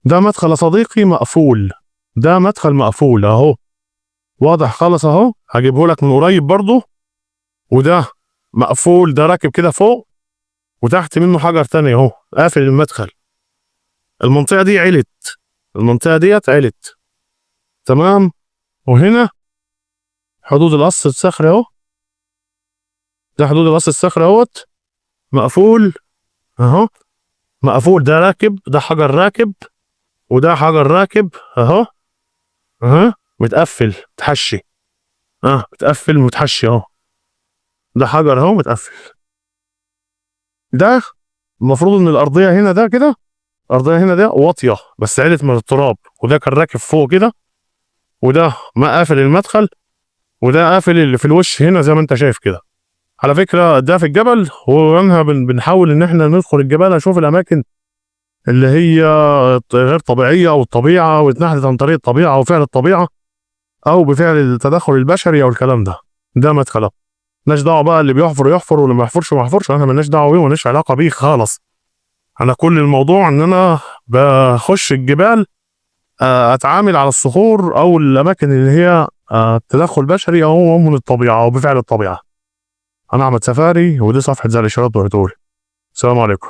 ده مدخل يا صديقي مقفول، ده مدخل مقفول اهو، واضح خالص اهو، هجيبه لك من قريب برضه. وده مقفول، ده راكب كده فوق وتحت منه حجر تاني اهو قافل المدخل. المنطقة دي علت، المنطقة ديت علت تمام. وهنا حدود القص الصخري اهو، ده حدود القص الصخري اهوت مقفول اهو، مقفول. ده راكب، ده حجر راكب وده حجر راكب اهو، اهو متقفل متحشي، متقفل متحشي اهو، ده حجر اهو متقفل. ده المفروض ان الارضيه هنا ده كده، الارضيه هنا ده واطيه بس علت من التراب، وده كان راكب فوق كده، وده ما قافل المدخل، وده قافل اللي في الوش هنا زي ما انت شايف كده. على فكره ده في الجبل، وانا بنحاول ان احنا ندخل الجبال نشوف الاماكن اللي هي غير طبيعيه او الطبيعه، واتنحتت عن طريق الطبيعه او فعل الطبيعه او بفعل التدخل البشري او الكلام ده. ده مدخل اهو، مالناش دعوه بقى اللي بيحفر يحفر واللي ما يحفرش ما يحفرش، احنا مالناش دعوه بيه ومالناش علاقه بيه خالص. انا كل الموضوع ان انا بخش الجبال، اتعامل على الصخور او الاماكن اللي هي تدخل بشري او من الطبيعه او بفعل الطبيعه. انا احمد سفاري، ودي صفحه زي الاشارات وهتقول. السلام عليكم.